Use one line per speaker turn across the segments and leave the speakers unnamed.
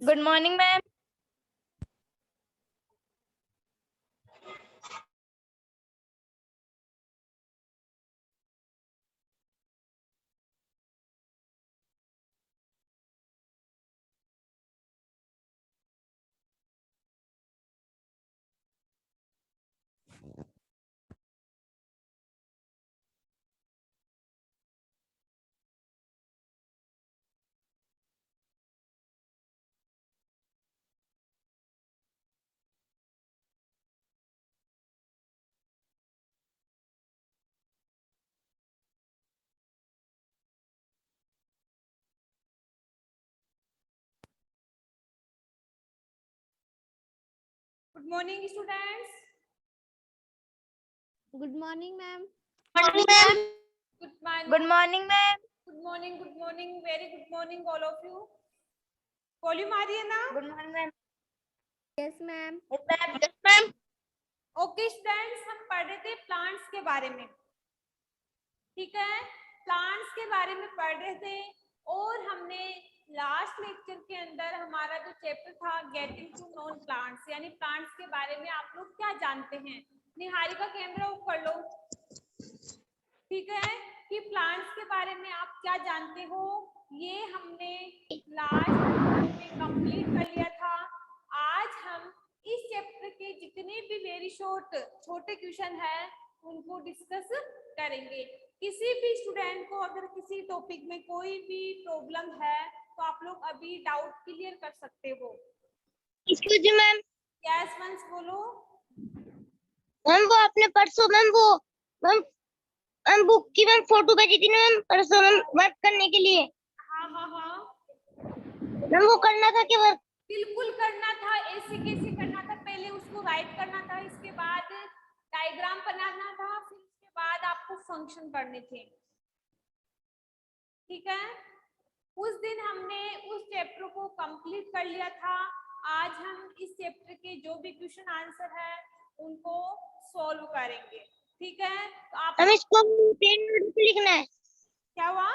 Good morning ma'am.
Good morning students.
Good morning ma'am.
Good morning.
Good morning ma'am.
Good morning, good morning, very good morning all of you. Volume आ रही है ना?
Good morning ma'am.
Yes ma'am.
Yes ma'am.
Okay students, हम पढ़ रहे थे plants के बारे में, ठीक है। प्लांट्स के बारे में पढ़ रहे थे और हमने लास्ट लेक्चर के अंदर हमारा जो चैप्टर था गेटिंग टू नोन प्लांट्स, यानी प्लांट्स के बारे में आप लोग क्या जानते हैं। निहारिका कैमरा ऑफ कर लो, ठीक है, कि प्लांट्स के बारे में आप क्या जानते हो, ये हमने लास्ट में कंप्लीट कर लिया था। आज हम इस चैप्टर के जितने भी वेरी छोटे क्वेश्चन है उनको डिस्कस करेंगे। किसी भी स्टूडेंट को अगर किसी टॉपिक में कोई भी प्रॉब्लम है तो आप लोग अभी डाउट क्लियर कर सकते हो।
Excuse me ma'am.
Yes once बोलो।
मैम वो आपने परसों मैम मैम बुक की मैम फोटो भेजी थी ना मैम परसों मैम वर्क करने के लिए।
हाँ हाँ हाँ
मैम वो करना था क्या वर्क?
बिल्कुल करना था। ऐसे कैसे करना था, पहले उसको राइट करना था, इसके बाद डायग्राम बनाना था, फिर इसके बाद आपको फंक्शन करने थे, ठीक है। उस दिन हमने उस चैप्टर को कंप्लीट कर लिया था। आज हम इस चैप्टर के जो भी क्वेश्चन आंसर है उनको सॉल्व करेंगे, ठीक है। तो आप
हम इसको फेयर नोटबुक में लिखना है।
क्या हुआ?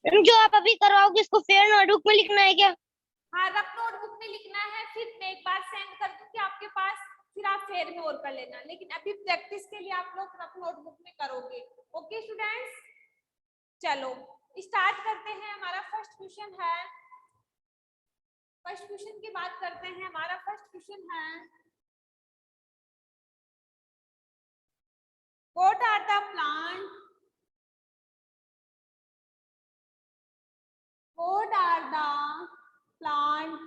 मैम जो आप अभी करवाओगे इसको फेयर नोटबुक में लिखना है क्या?
हाँ, रफ नोटबुक में लिखना है, फिर मैं एक बार सेंड कर दूंगी आपके पास, फिर आप फेयर में और कर लेना, लेकिन अभी प्रैक्टिस के लिए आप लोग रफ नोटबुक में करोगे। ओके स्टूडेंट्स, चलो स्टार्ट करते हैं। हमारा फर्स्ट क्वेश्चन है, फर्स्ट क्वेश्चन की बात करते हैं। हमारा फर्स्ट क्वेश्चन है, what are the plant, what are the plant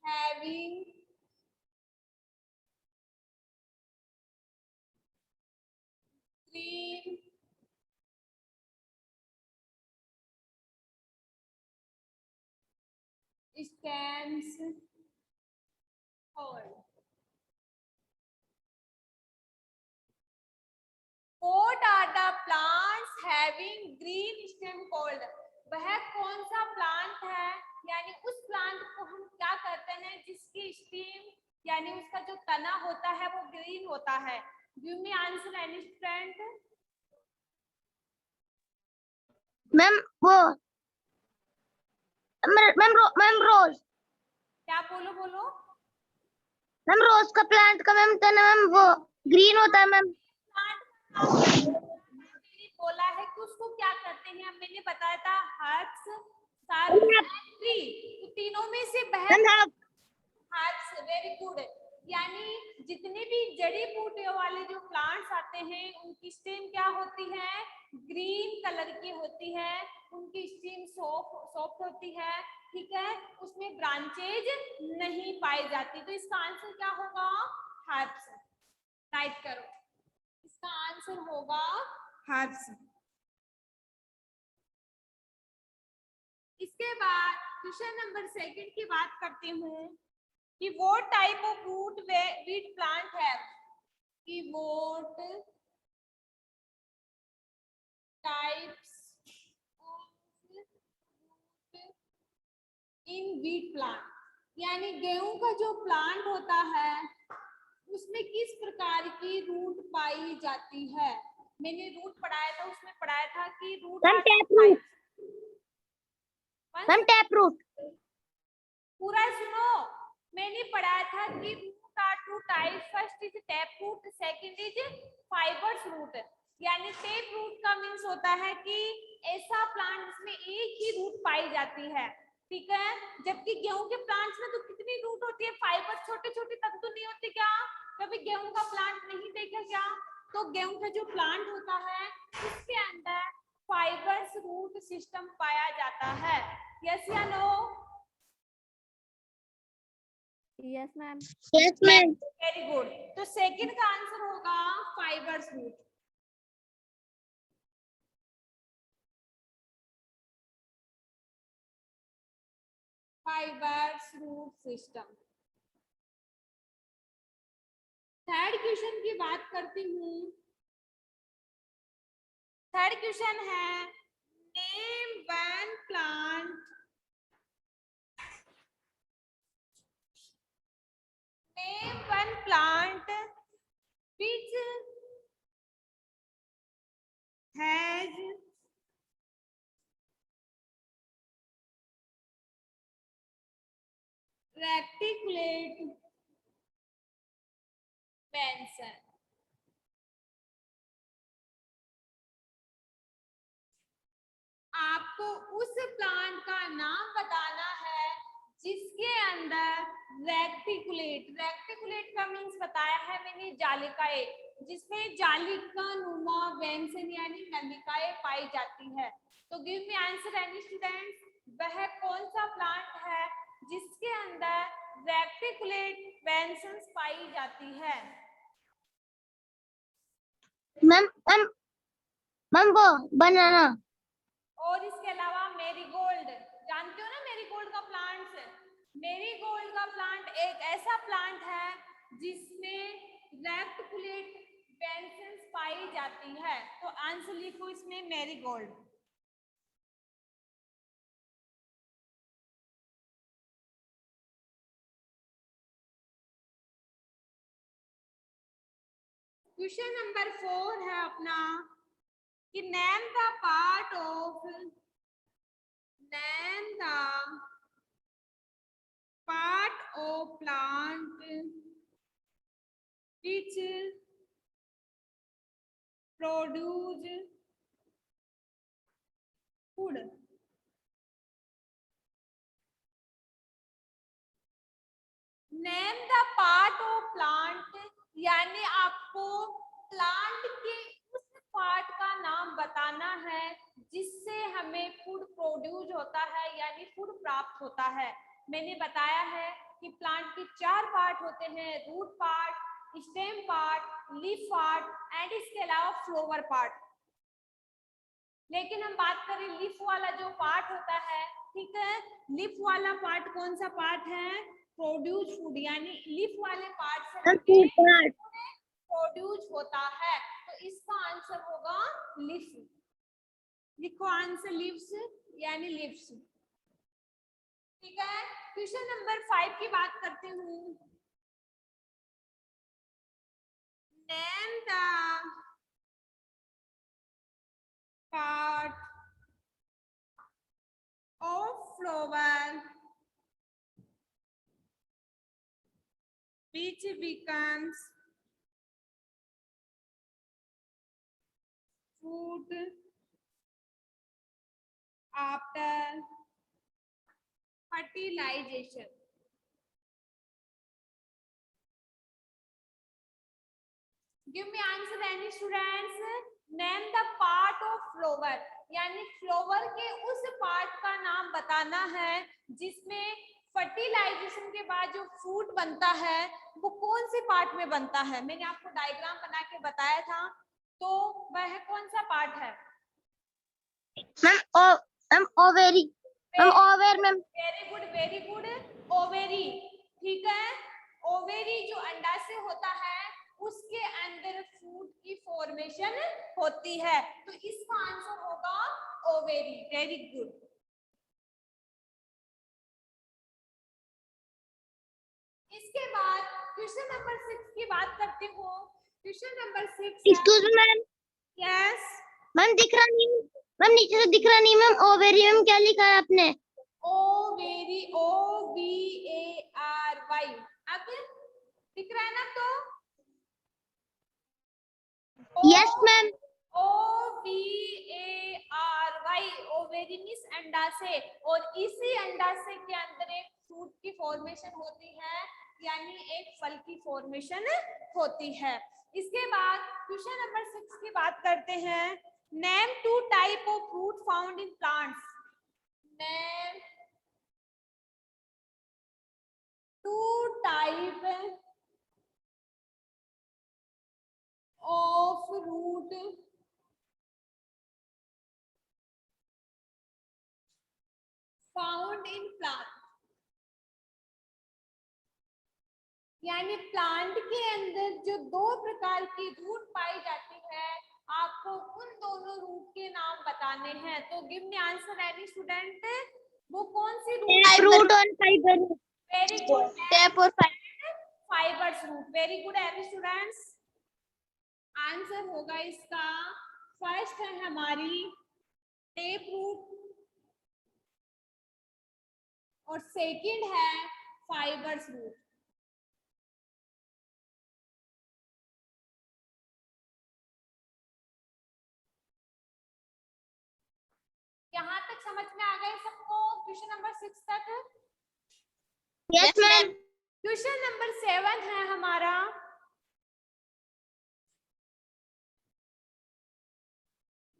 having green stems called? What are the plants having green stem called? वह कौन सा प्लांट है, यानी उस प्लांट को हम क्या कहते हैं जिसकी स्टेम यानी उसका जो तना होता है वो ग्रीन होता है। Give me answer any student.
Ma'am वो मैम रोज।
क्या बोलो बोलो।
मैम रोज का प्लांट का मैम तना मैम वो ग्रीन होता है मैम।
मैंने बोला है कि उसको क्या कहते हैं, मैंने बताया था हर्ब्स, ट्री, तो तीनों में से हर्ब्स, वेरी गुड। यानी जितने भी जड़ी बूटियों वाले जो प्लांट्स आते हैं उनकी स्टेम क्या होती है, ग्रीन कलर की होती है, उनकी स्टेम सॉफ्ट होती है, ठीक है, उसमें ब्रांचेज नहीं पाई जाती। तो इसका आंसर क्या होगा, हर्ब्स। राइट करो, इसका आंसर होगा हर्ब्स। इसके बाद क्वेश्चन नंबर 2 की बात करती हूँ। कि what type of root wheat plant have, कि what types of root in wheat plant, यानी गेहूं का जो प्लांट होता है उसमें किस प्रकार की रूट पाई जाती है। मैंने रूट पढ़ाया था, उसमें पढ़ाया था कि root
ma'am tap root, ma'am tap root.
पूरा सुनो, मैंने पढ़ाया था कि root are two type, first is tap root, second is fibrous root. यानी टैप रूट का मीन्स होता है कि ऐसा प्लांट जिसमें एक ही रूट पाई जाती है, ठीक है। जबकि गेहूं के प्लांट्स में तो कितनी रूट होती है, फाइबर छोटे छोटे तंतु नहीं होते क्या, कभी गेहूं का प्लांट नहीं देखा क्या। तो गेहूं का जो प्लांट होता है उसके अंदर फाइबर्स रूट सिस्टम पाया जाता है। यस या no?
Yes ma'am.
Yes ma'am.
Very good. तो सेकंड का आंसर होगा fibrous root. Fibrous root system. Third question की बात करती हूँ। थर्ड क्वेश्चन है name one plant, name one plant which has reticulate mansion। आपको उस प्लांट का नाम बताना है जिसके अंदर रेक्टिकुलेट, रेक्टिकुलेट का मीन्स बताया है मैंने जालिकाएं, जिसमें जालिका नुमा व्यंजन यानी नलिकाएं पाई जाती है। तो give me answer any students, वह कौन सा प्लांट है जिसके अंदर रेक्टिकुलेट व्यंजन पाई जाती है।
मैम मैम मैम वो बनाना।
और इसके अलावा मेरीगोल्ड, जानते हो ना मेरीगोल्ड का प्लांट। मेरीगोल्ड का प्लांट एक ऐसा प्लांट है जिसमें रेक्टिकुलेट वेंसेंस पाई जाती है। तो आंसर लिखो इसमें मेरीगोल्ड। क्वेश्चन नंबर 4 है अपना कि name the part of, name the part of plant which produce food। Name the part of plant, यानी आपको प्लांट के उस पार्ट का नाम बताना है जिससे हमें फूड प्रोड्यूस होता है यानी फूड प्राप्त होता है। मैंने बताया है कि प्लांट के 4 पार्ट होते हैं, root part, stem part, leaf part and इसके अलावा फ्लावर पार्ट। लेकिन हम बात करें लीफ वाला जो पार्ट होता है, ठीक है, लीफ वाला पार्ट कौन सा पार्ट है, प्रोड्यूस फूड, यानी लीफ वाले पार्ट से प्रोड्यूस होता है। तो इसका आंसर होगा लीफ। लिखो आंसर लीव्स यानी लीव्स, ठीक है। क्वेश्चन नंबर 5 की बात करती हूँ। Name the part of flower which becomes food after fertilization। Give me answer any students। Name the part of flower, यानी फ्लावर के उस पार्ट का नाम बताना है जिसमें फर्टिलाइजेशन के बाद जो फ्रूट बनता है वो कौन से पार्ट में बनता है। मैंने आपको डायग्राम बना के बताया था, तो वह कौन सा पार्ट है।
Ma'am ovary, ma'am over ma'am.
Very good, very good, ovary. ठीक है। ओवेरी जो अंडाशय होता है उसके अंदर फ्रूट की फॉर्मेशन होती है, तो इसका आंसर होगा ओवेरी। Very good. इसके बाद क्वेश्चन नंबर 6 की बात करती हूँ। Question number 6
excuse me ma'am.
Yes
ma'am दिख रहा नहीं मैम, नीचे से दिख रहा नहीं मैम। ओवेरियम क्या लिखा है आपने?
Ovary, OVARY। आगे दिख रहा है ना? तो
yes ma'am.
OVARY, ovary means अंडाशय, और इसी अंडाशय के अंदर एक फ्रूट की फॉर्मेशन होती है, यानी एक फल की फॉर्मेशन होती है। इसके बाद क्वेश्चन नंबर 6 की बात करते हैं। Name 2 type of fruit found in plants. Name 2 type of root found in plant, यानी प्लांट के अंदर जो 2 प्रकार की रूट पाई जाती है, आपको उन दोनों रूट के नाम बताने हैं। तो give me answer any student, वो कौन सी रूट?
फ्रूट और फाइबर।
Very good.
टेप और
fibrous root. Very good every students. Answer होगा इसका फर्स्ट है हमारी टेप रूट और सेकंड है फाइबर्स रूट। यहाँ तक समझ में आ गए सबको? क्वेश्चन नंबर 6 तक?
Yes ma'am.
क्वेश्चन नंबर 7 है हमारा।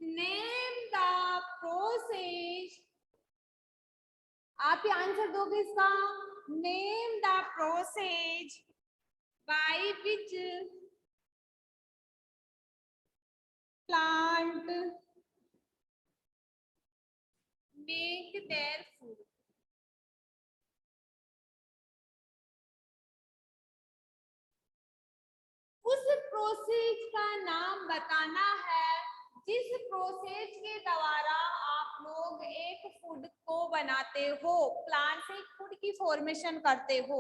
नेम द प्रोसेस, आप ही आंसर दोगे इसका। Name the process by which plant make their food. उस प्रोसेस का नाम बताना है जिस प्रोसेस के द्वारा आप लोग एक फूड को बनाते हो, प्लांट से फूड की फॉर्मेशन करते हो।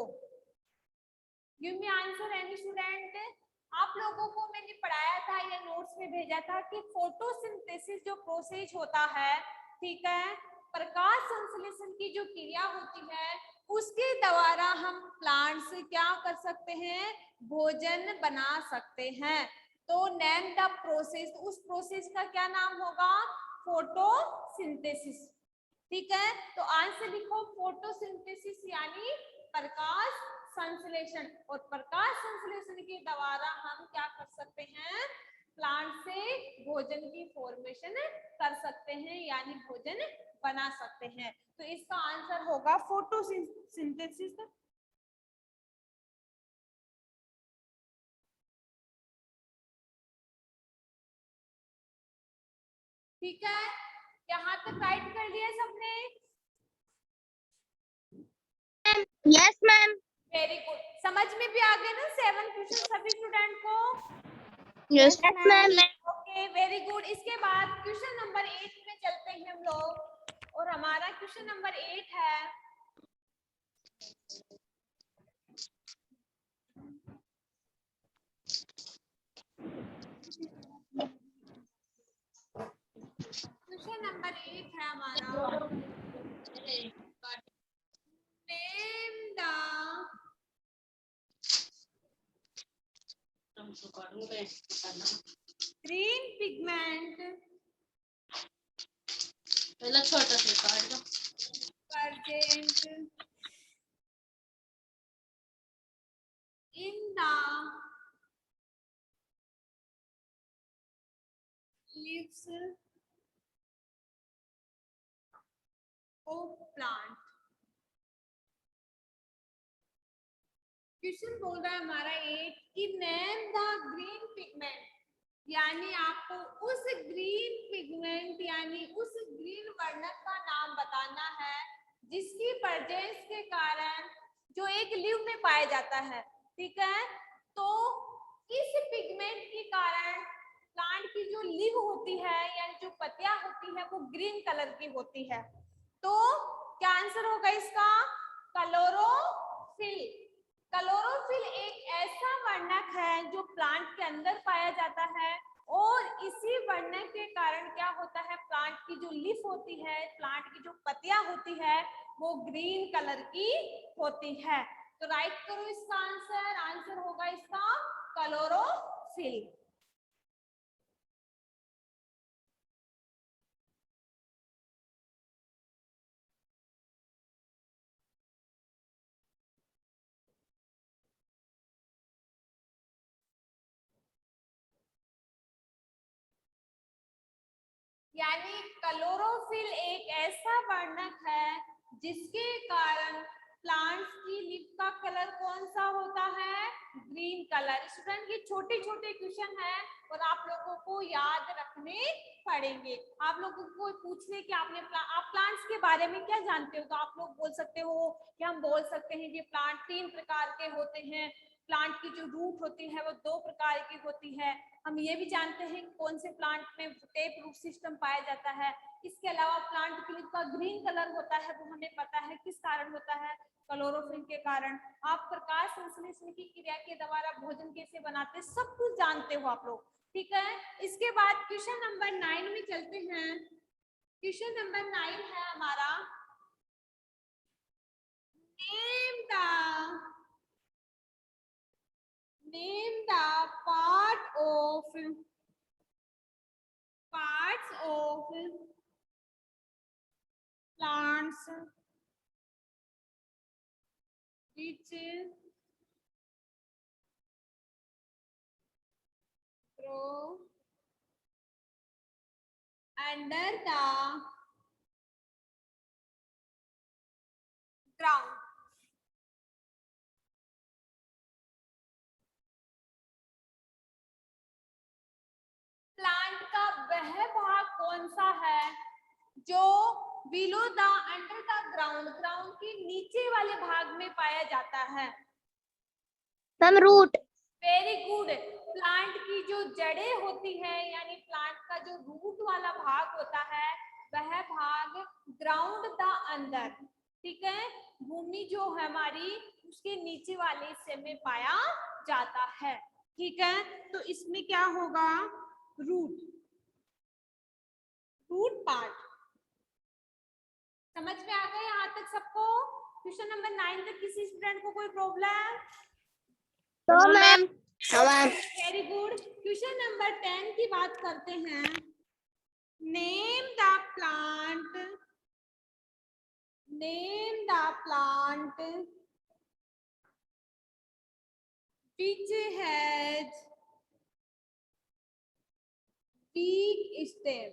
Give me answer any student. आप लोगों को मैंने पढ़ाया था या नोट्स में भेजा था कि फोटोसिंथेसिस जो प्रोसेस होता है, ठीक है, प्रकाश संश्लेषण की जो क्रिया होती है, उसके द्वारा हम प्लांट से क्या कर सकते हैं? भोजन बना सकते हैं। तो नेम द प्रोसेस, उस प्रोसेस का क्या नाम होगा? फोटोसिंथेसिस। ठीक है, तो आंसर लिखो फोटोसिंथेसिस यानी प्रकाश संश्लेषण। और प्रकाश संश्लेषण के द्वारा हम क्या कर सकते हैं? प्लांट से भोजन की फॉर्मेशन कर सकते हैं, यानी भोजन बना सकते हैं। तो इसका आंसर होगा फोटोसिंथेसिस। ठीक है, यहाँ तक राइट कर लिया सबने?
Yes ma'am.
Very good. समझ में भी आ गए ना 7 क्वेश्चन सभी स्टूडेंट को?
Yes ma'am.
Okay very good. इसके बाद क्वेश्चन नंबर 8 में चलते हैं हम लोग, और हमारा क्वेश्चन नंबर 8 है हमारा नेम द ग्रीन पिगमेंट
पहला छोटा से काट दो।
present in the leaves of plant। Question बोल रहा है हमारा 8 कि नेम द ग्रीन पिगमेंट, यानी आपको उस ग्रीन पिगमेंट यानी उस ग्रीन वर्णक का नाम बताना है जिसकी प्रेजेंस के कारण जो एक लीव में पाया जाता है, ठीक है। तो इस पिगमेंट के कारण प्लांट की जो लीव होती है यानी जो पत्तियां होती है वो ग्रीन कलर की होती है। तो क्या आंसर होगा इसका? क्लोरोफिल। क्लोरोफिल एक ऐसा वर्णक है जो प्लांट के अंदर पाया जाता है और इसी वर्णक के कारण क्या होता है, प्लांट की जो लीफ होती है, प्लांट की जो पत्तियां होती है वो ग्रीन कलर की होती है। तो राइट करो इसका आंसर। आंसर होगा इसका क्लोरोफिल। यानी क्लोरोफिल एक ऐसा वर्णक है जिसके कारण प्लांट्स की लीफ का कलर कौन सा होता है? Green colour. स्टूडेंट ये छोटे छोटे क्वेश्चन है और आप लोगों को याद रखने पड़ेंगे। आप लोगों को कोई पूछ ले कि आप प्लांट्स के बारे में क्या जानते हो, तो आप लोग बोल सकते हो कि हम बोल सकते हैं कि प्लांट 3 प्रकार के होते हैं। प्लांट की जो रूट होती है वो 2 प्रकार की होती है। हम ये भी जानते हैं कि कौन से प्लांट में टेप रूट सिस्टम पाया जाता है। इसके अलावा प्लांट की लीफ का ग्रीन कलर होता है वो हमें पता है किस कारण होता है? क्लोरोफिल के कारण। आप प्रकाश संश्लेषण की क्रिया के द्वारा भोजन कैसे बनाते हैं सब कुछ जानते हो आप लोग, ठीक है। इसके बाद क्वेश्चन नंबर 9 में चलते हैं। क्वेश्चन नंबर 9 है हमारा, name the parts of plants which grow under the ground। Plant का वह भाग कौन सा है जो below the under the ground, ground के नीचे वाले भाग में पाया जाता है?
Ma'am root.
Very good. Plant की जो जड़ें होती है यानी प्लांट का जो रूट वाला भाग होता है वह भाग ग्राउंड द अंदर, ठीक है, भूमि जो है हमारी उसके नीचे वाले हिस्से में पाया जाता है, ठीक है। तो इसमें क्या होगा? Root, root part. समझ में आ गया यहाँ तक सबको? क्वेश्चन नंबर 9 तक किसी स्टूडेंट को कोई प्रॉब्लम?
तो ma'am
very good. Question number 10 की बात करते हैं। Name the plant which has weak stem।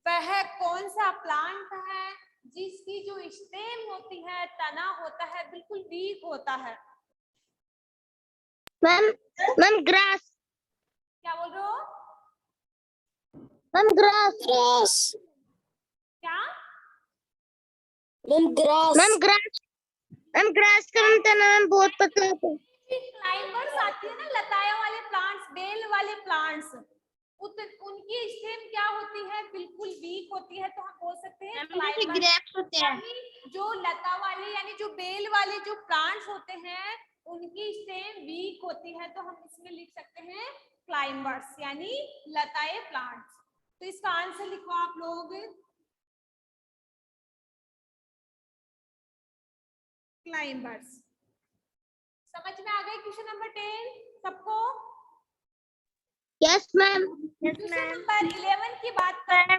वह कौन सा प्लांट है जिसकी जो स्टेम होती है, तना होता है, बिल्कुल वीक होता है?
Ma'am grass.
क्या बोल रहे हो?
Ma'am grass.
क्या?
मैम ग्रास का तना मैम बहुत पतला होता है।
क्लाइंबर्स आती है ना, लताएं वाले प्लांट्स, बेल वाले प्लांट्स, उनकी स्टेम क्या होती है? बिल्कुल वीक होती है। तो हम बोल सकते हैं
ग्रेप्स होते हैं।
जो लता वाले यानी जो बेल वाले जो प्लांट्स होते हैं उनकी स्टेम वीक होती है, तो हम इसमें लिख सकते हैं क्लाइंबर्स यानी लताए प्लांट्स। तो इसका आंसर लिखो आप लोग, क्लाइंबर्स। समझ में आ गए क्वेश्चन नंबर 10 सबको?
Yes ma'am.
क्वेश्चन नंबर 11 की बात करें।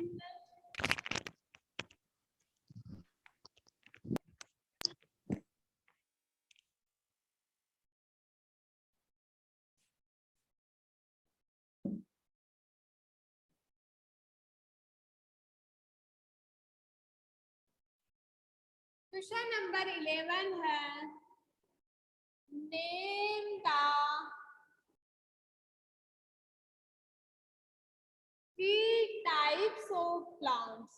क्वेश्चन नंबर 11 है, name the three types of plants।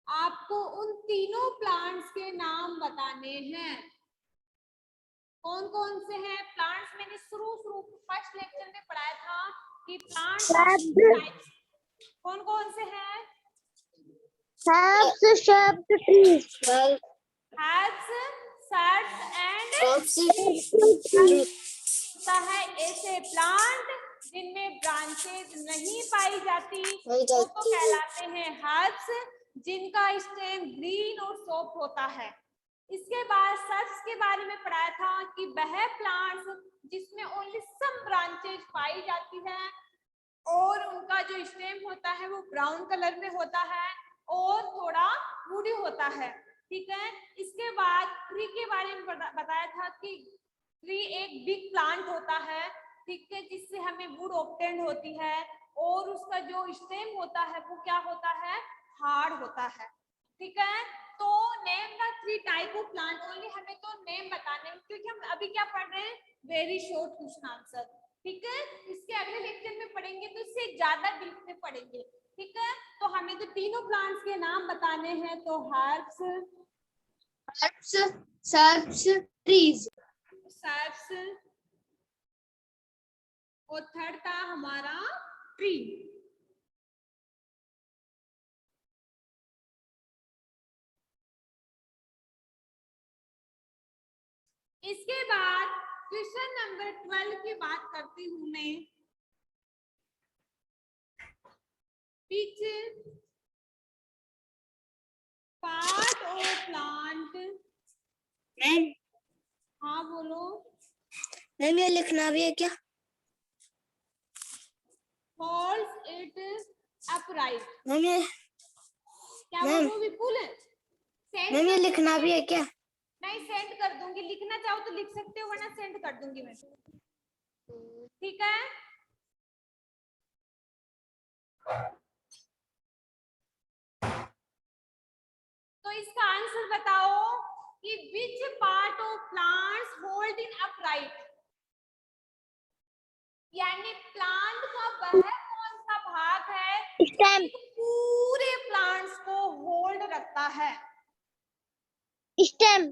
आपको उन तीनों प्लांट्स के नाम बताने हैं। कौन कौन से हैं प्लांट्स? मैंने शुरू फर्स्ट लेक्चर में पढ़ाया था कि प्लांट्स कौन कौन से हैं?
herbs, shrubs, trees.
herbs, shrubs and होता है ऐसे प्लांट जिनमें ब्रांचेज नहीं पाई जाती, वो तो कहलाते हैं हर्ब्स, जिनका स्टेम ग्रीन और सॉफ्ट होता है। इसके बाद सब्स के बारे में पढ़ाया था कि वह प्लांट्स जिसमें ओनली सम ब्रांचेज पाई जाती है और उनका जो स्टेम होता है वो ब्राउन कलर में होता है और थोड़ा वुडी होता है। ठीक है। इसके बाद ट्री के बारे में बताया था कि ट्री एक बिग प्लांट होता है, ठीक है, जिससे हमें वुड ऑब्टेन होती है और उसका जो स्टेम होता है वो क्या होता है? हार्ड होता है। ठीक है। तो name the 3 type of plant, only हमें तो नेम बताने हैं क्योंकि हम अभी क्या पढ़ रहे हैं? Very short question answer. ठीक है। इसके अगले लेक्चर में पढ़ेंगे तो इससे ज्यादा डीप में पढ़ेंगे। ठीक है। तो हमें तो तीनों प्लांट्स के नाम बताने हैं, तो हर्ब्स,
Shrubs, trees.
सर्ब्स और थर्ड था हमारा ट्री। इसके बाद क्वेश्चन नंबर 12 की बात करती हूं मैं। Which part of plant?
Ma'am,
हाँ बोलो।
मैम ये लिखना भी है क्या?
Holds it upright.
मैम ये
क्या
मैम,
बोलो विपुल? सेंड
मैम ये
कर
लिखना भी है क्या?
नहीं, सेंड कर दूंगी, लिखना चाहो तो लिख सकते हो वरना सेंड कर दूंगी मैं। ठीक है। तो इसका आंसर बताओ कि which part of plants hold in upright, यानी प्लांट का वह कौन सा भाग है
Stem.
जो पूरे प्लांट्स को होल्ड रखता है?
Stem.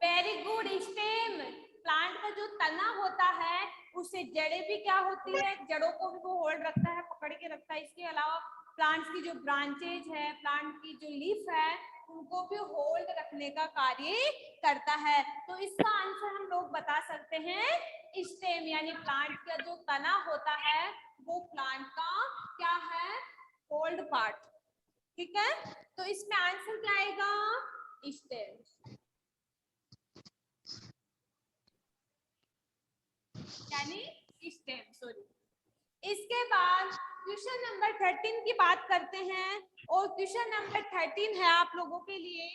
Very good, stem. Plant का जो तना होता है उससे जड़ें भी क्या होती है? जड़ों को भी वो होल्ड रखता है, पकड़ के रखता है। इसके अलावा प्लांट्स की जो ब्रांचेज है, प्लांट की जो लीफ है, उनको भी होल्ड रखने का कार्य करता है। तो इसका आंसर हम लोग बता सकते हैं स्टेम, यानी प्लांट का जो तना होता है वो प्लांट का क्या है? Hold part. ठीक है। तो इसमें आंसर क्या आएगा? स्टेम, यानी स्टेम। सॉरी। इसके बाद क्वेश्चन नंबर 13 की बात करते हैं और क्वेश्चन नंबर 13 है आप लोगों के लिए।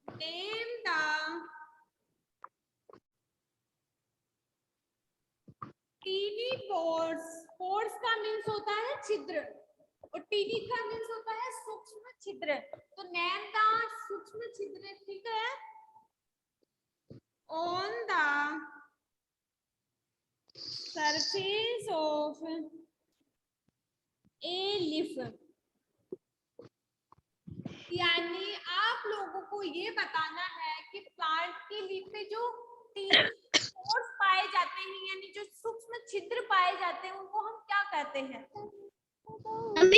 Name the tiny pores. Pores का मीन्स होता है छिद्र और टीनी का मीन्स होता है सूक्ष्म छिद्र। तो नेम द सूक्ष्म छिद्र, ठीक है, on the surface of a leaf, यानी आप लोगों को ये बताना है कि प्लांट की लीफ पे जो टीनी पोर्स पाए जाते हैं, यानी जो सूक्ष्म छिद्र पाए जाते हैं, उनको हम क्या कहते हैं?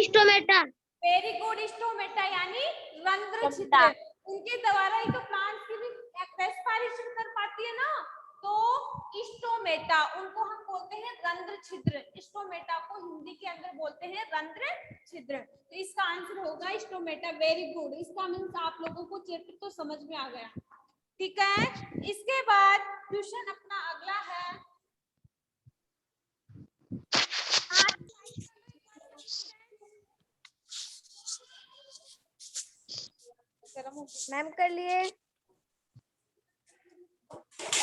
Stomata.
वेरी गुड, स्टोमेटा, यानी रंध्र छिद्र। उनके द्वारा ही तो प्लांट की भी रेस्पिरेशन कर पाती है ना, तो स्टोमेटा, उनको हम बोलते हैं रंध्र छिद्र। स्टोमेटा को हिंदी के अंदर बोलते हैं रंध्र छिद्र। तो इसका आंसर होगा स्टोमेटा। Very good. इसका मीन्स आप लोगों को चैप्टर तो समझ में आ गया। ठीक है। इसके बाद क्वेश्चन अपना अगला है।
मैम कर लिए।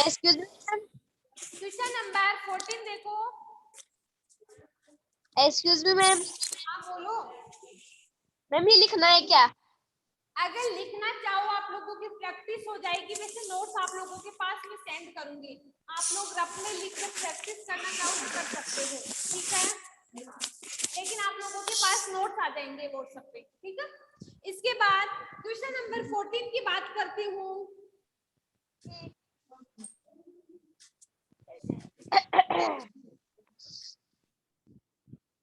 Excuse me, ma'am.
Question number 14 देखो।
Excuse me, ma'am.
हाँ बोलो।
मैम ये लिखना है क्या?
अगर लिखना चाहो आप लोगों की प्रैक्टिस हो जाएगी। वैसे नोट्स आप लोगों के पास मैं सेंड करूंगी, आप लोग रफ में लिख कर प्रैक्टिस करना चाहो तो कर सकते हो, ठीक है। लेकिन आप लोगों के पास नोट्स आ जाएंगे व्हाट्सएप पे, ठीक है। इसके बाद क्वेश्चन नंबर 14 की बात करती हूँ।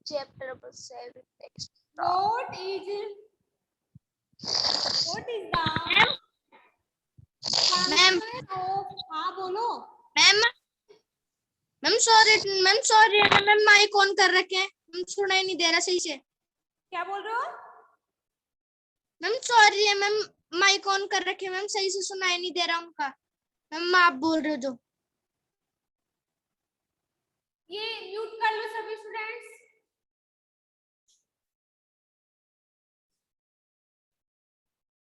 Chapter number 7 text.
What is the
ma'am
function of, हाँ बोलो।
Ma'am ma'am sorry ma'am mic on कर रखे हैं, मैम सुनाई नहीं दे रहा सही से।
क्या बोल रहे हो?
मैम सॉरी है मैम, माइक ऑन कर रखे हैं मैम, सही से सुनाई नहीं दे रहा उनका। मैम आप बोल रहे हो जो।
ये म्यूट कर लो सभी स्टूडेंट्स।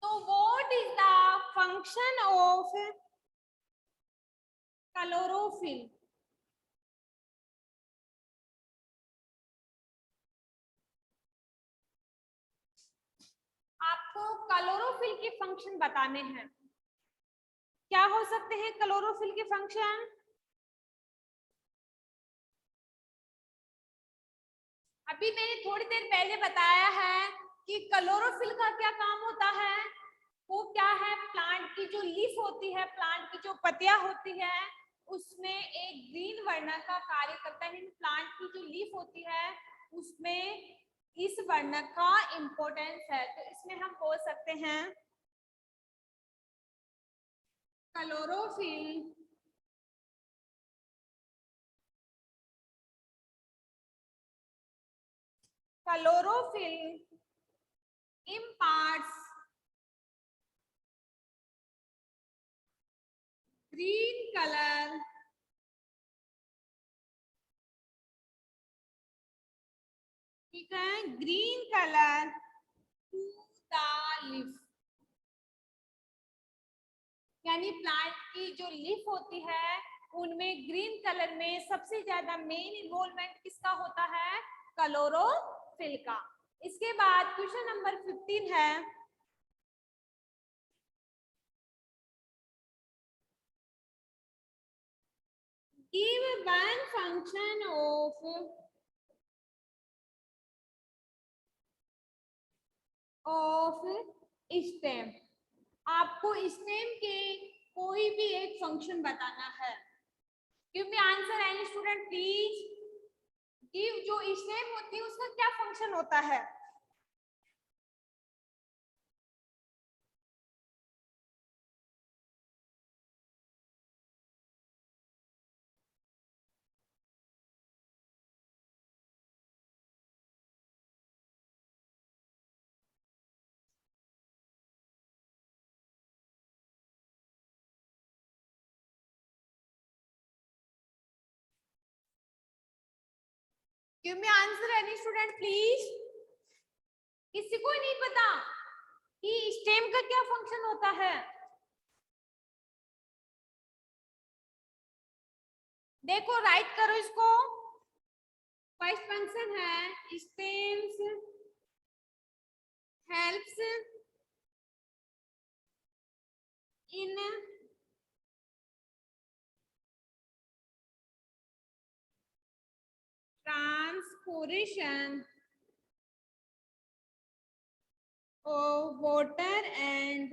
तो what is the function of chlorophyll? आपको क्लोरोफिल के फंक्शन बताने हैं। क्या हो सकते हैं क्लोरोफिल के फंक्शन? अभी मैंने थोड़ी देर पहले बताया है कि क्लोरोफिल का क्या काम होता है। वो क्या है, प्लांट की जो लीफ होती है, प्लांट की जो पत्तियां होती है, उसमें एक ग्रीन वर्णक का कार्य करता है। प्लांट की जो लीफ होती है उसमें इस वर्णक का इंपॉर्टेंस है। तो इसमें हम बोल सकते हैं क्लोरोफिल imparts green color ठीक है, green colour to the leaf. यानी प्लांट की जो लीफ होती है उनमें ग्रीन कलर में सबसे ज्यादा मेन इन्वॉल्वमेंट किसका होता है? क्लोरोफिल का। इसके बाद क्वेश्चन नंबर 15 है। Give one function of stem. आपको स्टेम के कोई भी एक फंक्शन बताना है। Give me answer any student please. Give, जो स्टेम होती है उसका क्या फंक्शन होता है? Give me answer any student please. किसी को नहीं पता कि स्टेम का क्या फंक्शन होता है? देखो राइट करो इसको। फर्स्ट फंक्शन है stems helps in transpiration of water and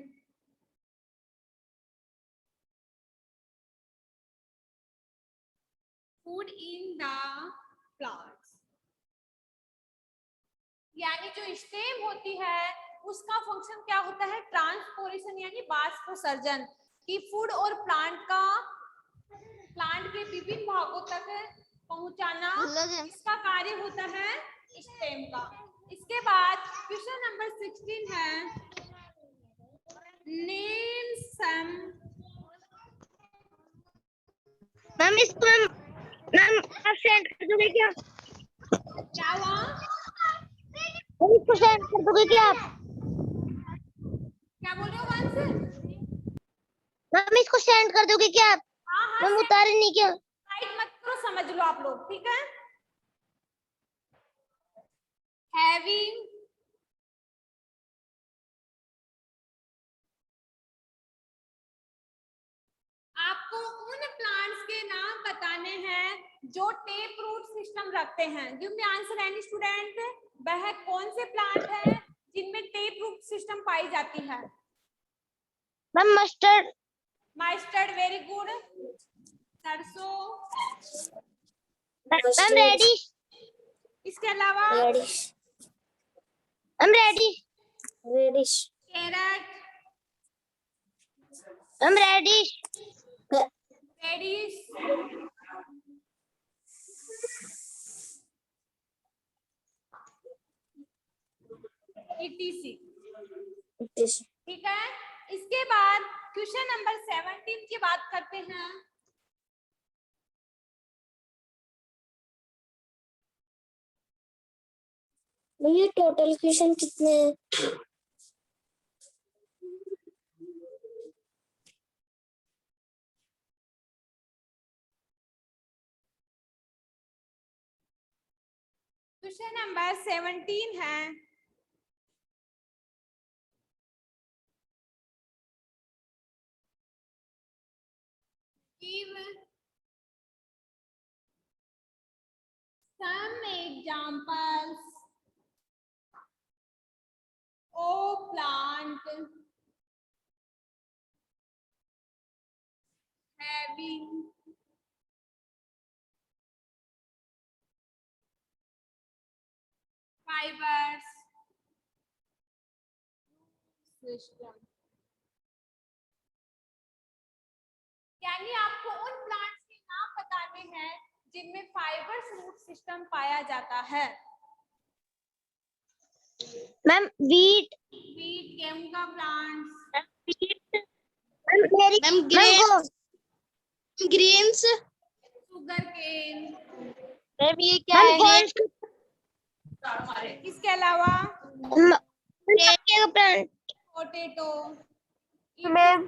food in the plants। यानी जो स्टेम होती है उसका फंक्शन क्या होता है? ट्रांसपोरेशन यानी बाष्पोसर्जन, कि फूड और प्लांट के विभिन्न भागों तक पहुंचाना, इसका कार्य होता है स्टेम का। इसके बाद क्वेश्चन नंबर 16 है। Name some.
मैम इसको मैम आप सेंड कर दोगे क्या?
क्या हुआ?
मैम इसको सेंड कर दोगे क्या आप?
क्या बोल रहे हो वंश?
मैम इसको सेंड कर दोगे क्या आप?
हाँ हाँ,
मैम उतारे नहीं क्या?
टाइप मत करो, समझ लो आप लोग, ठीक है। हैविंग आपको उन प्लांट्स के नाम बताने हैं जो टेप रूट सिस्टम रखते हैं। Give me answer any student. वह कौन से प्लांट है जिनमें टेप रूट सिस्टम पाई जाती है?
Ma'am mustard.
Mustard, very good. सरसों,
मैम रेडिश।
इसके अलावा
radish
ma'am radish.
Radish
carrot,
ma'am radish.
Radish, ETC। ठीक है, इसके बाद क्वेश्चन नंबर 17 की बात करते हैं।
ये टोटल क्वेश्चन कितने हैं?
क्वेश्चन नंबर 17 है, give some examples of plant having fibers system। यानी आपको उन प्लांट्स के नाम बताने हैं जिनमें फाइबर्स रूट सिस्टम पाया जाता है।
Ma'am wheat.
वीट, गेहूं का plants,
ma'am grains, grains,
sugarcane.
Ma'am ये क्या है?
इसके अलावा
प्लांट।
पोटैटो।
मैम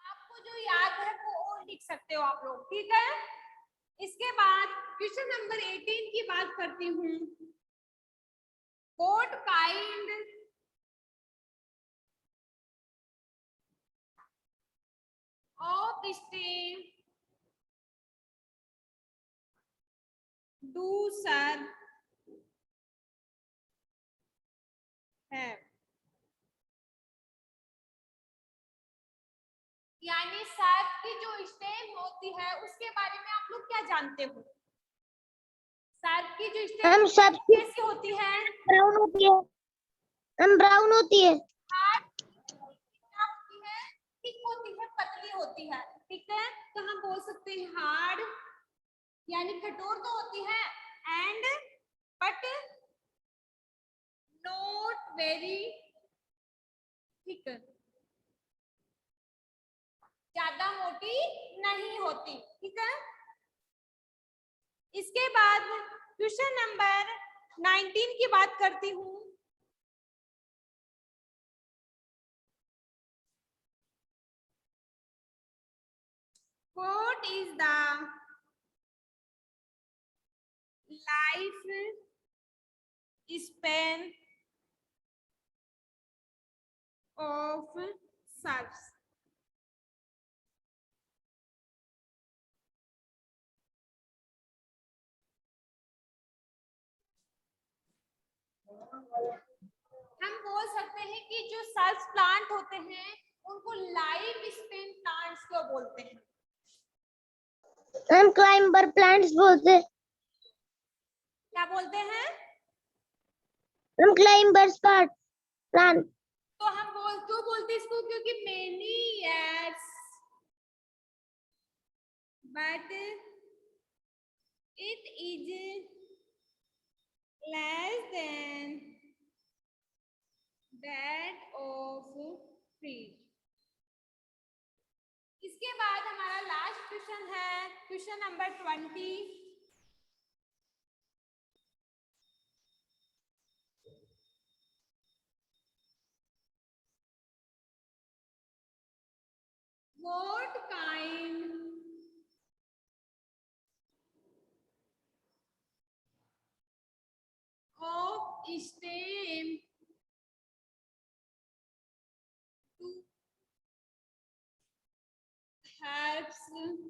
आपको जो याद है वो और लिख सकते हो आप लोग, ठीक है। इसके बाद क्वेश्चन नंबर 18 की बात करती हूँ। What kind of stem do sir have? यानी सर्प की जो स्टेम होती है उसके बारे में आप लोग क्या जानते हो? सर्प की जो
मैम
स्टेम
सबकी
कैसी होती है?
ब्राउन होती है। मैम ब्राउन होती है।
हार्ड होती है, थिक होती है, पतली होती है, ठीक है। तो हम बोल सकते हैं हार्ड, यानी कठोर तो होती है, and but not very thick, ज्यादा मोटी नहीं होती, ठीक है। इसके बाद क्वेश्चन नंबर 19 की बात करती हूँ। What is the life span of सर्प्स? हम बोल सकते हैं कि जो सर्प्स प्लांट होते हैं उनको लाइफ स्पेन प्लांट्स क्यों बोलते हैं?
मैम क्लाइंबर प्लांट्स बोलते हैं।
क्या बोलते हैं?
Ma'am climbers plant.
तो हम क्यों बोलते हैं इसको? क्योंकि many years but it is less than that of trees. इसके बाद हमारा लास्ट क्वेश्चन है, question number 20। What kind of stem do steps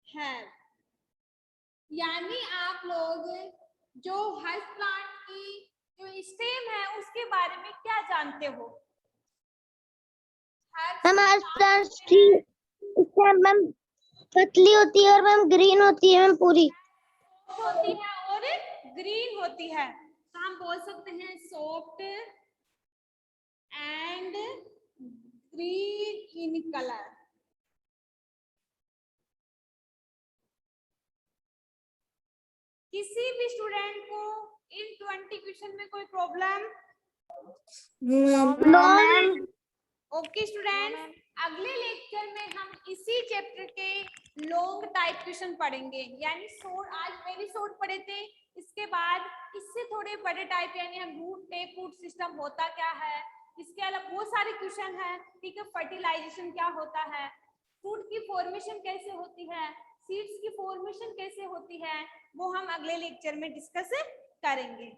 have, यानी आप लोग जो हर प्लांट की जो स्टेम है उसके बारे में क्या जानते हो?
मैम हर प्लांट की स्टेम मैम पतली होती है और मैम ग्रीन होती है मैम पूरी
होती है और ग्रीन होती है, तो हम बोल सकते हैं soft and green in colour. किसी भी स्टूडेंट को इन 20 क्वेश्चन में कोई प्रॉब्लम?
मैम
ओके स्टूडेंट, अगले लेक्चर में हम इसी चैप्टर के लॉन्ग टाइप क्वेश्चन पढ़ेंगे, यानी शॉर्ट, आज वेरी शॉर्ट पढ़े थे, इसके बाद इससे थोड़े बड़े टाइप, यानी हम रूट टेक फूड सिस्टम होता क्या है, इसके अलावा बहुत सारे क्वेश्चन है, ठीक है, फर्टिलाइजेशन क्या होता है, फूड की फॉर्मेशन कैसे होती है, सीड्स की फॉर्मेशन कैसे होती है, वो हम अगले लेक्चर में डिस्कस करेंगे।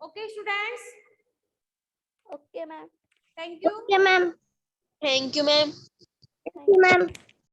Okay students,
okay ma'am.
Thank you.
Okay ma'am.
Thank you ma'am.
Thank you ma'am.